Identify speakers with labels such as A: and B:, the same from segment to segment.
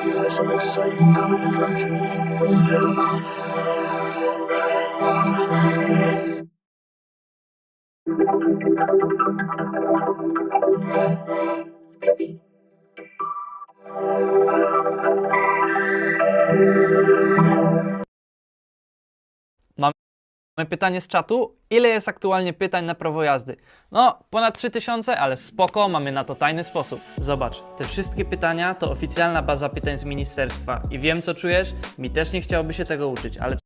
A: Here are some exciting new attractions for you.
B: Mamy pytanie z czatu. Ile jest aktualnie pytań na prawo jazdy? No, ponad 3000, ale spoko, mamy na to tajny sposób. Zobacz, te wszystkie pytania to oficjalna baza pytań z ministerstwa. I wiem, co czujesz, mi też nie chciałoby się tego uczyć, ale...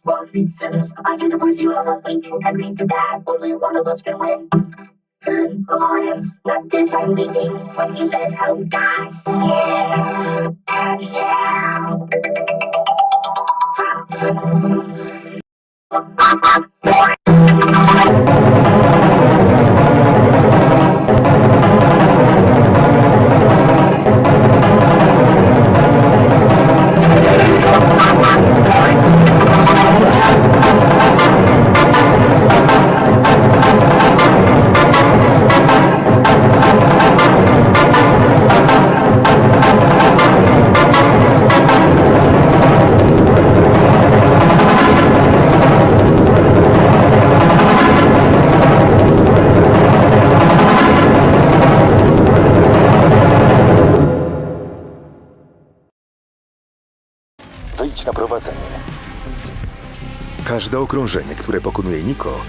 C: Well, sinners, I can divorce you all. We can agree to that. Only one of us can win. Good alliance, but this time we think when you said, oh gosh, yeah, and yeah.
D: Każde okrążenie, które pokonuje Niko,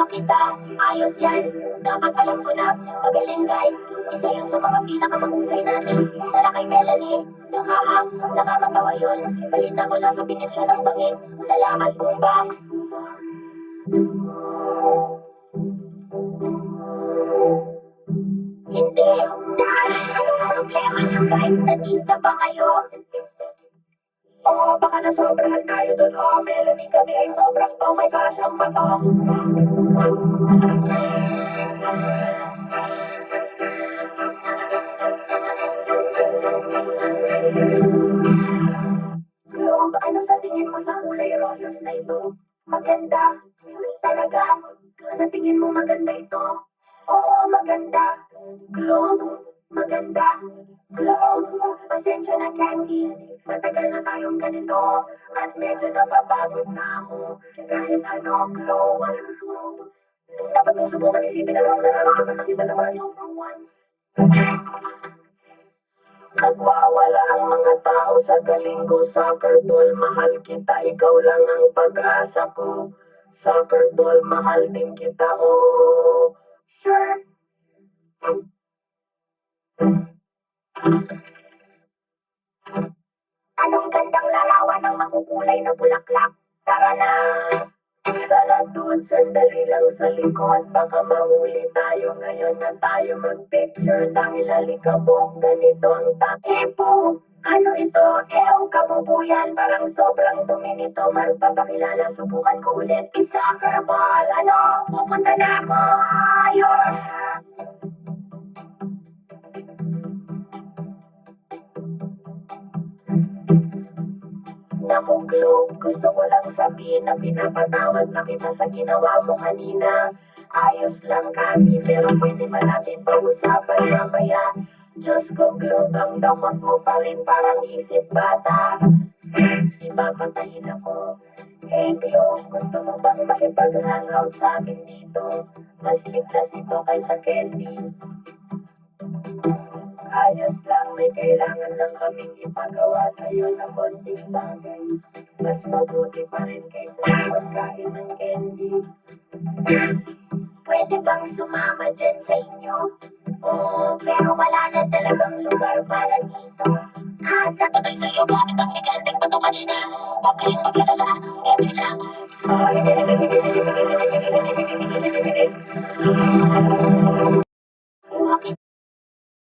C: kita, ayos yan. Dapat alam ko na, magaling guys. Isa yun sa mga pinakamahusay natin. Tara kay Melanie. Nakakatawa yun. Balita ko lang sa pingit siya ng bangin. Salamat po, Box. Hindi. Dahil anong problema niyo guys? Natista ba kayo? Oo, baka nasobrahan tayo dun. Oo, Melanie, kami ay sobrang oh my gosh, ang bato. Globe, ano sa tingin mo sa kulay rosas na ito? Maganda. Talaga? Sa tingin mo maganda ito? Oo, maganda. Globe, maganda. Globe, pasensya na Candy. Matagal na tayong ganito at medyo napapagod na ako. Kahit ano, Globe. Dapat mong subukan isipin na lang nararamdaman ng iba naman yung for once. Nagwawala ang mga tao sa galinggo, soccer ball, mahal kita, ikaw lang ang pag-asa ko. Soccer ball, mahal din kita, oh. Sure. Anong gandang larawan ng makukulay na bulaklak? Tara na! Tara dude, sandali lang sa likod. Baka mahuli tayo ngayon na tayo mag-picture dahil alikabok, ganito ang Epo! Ano ito? Ew, kabubuyan. Parang sobrang dumi nito. Magpapakilala, subukan ko ulit. Soccer ball! Ano? Pupunta na ako! Ayos! Naku, Globe, gusto ko lang sabihin na pinapatawad na kita sa ginawa mo kanina. Ayos lang kami, pero pwede ba natin pag-usapan mamaya? Diyos ko, Globe, ang damot mo pa rin parang isip bata. Ipapatayin ako. Hello, gusto mo bang makipag-hangout sa amin dito? Mas ligtas ito kaysa candy. Ayos lang, may kailangan lang kaming ipagawa sa'yo na konting bagay. Mas mabuti pa rin kaysa sa pagkain ng candy. Pwede bang sumama dyan sa inyo? Oo, pero wala na talagang lugar para dito. Napatay sa'yo gamit ang higanteng bato kanina. Huwag kayong mag-alala, okay lang.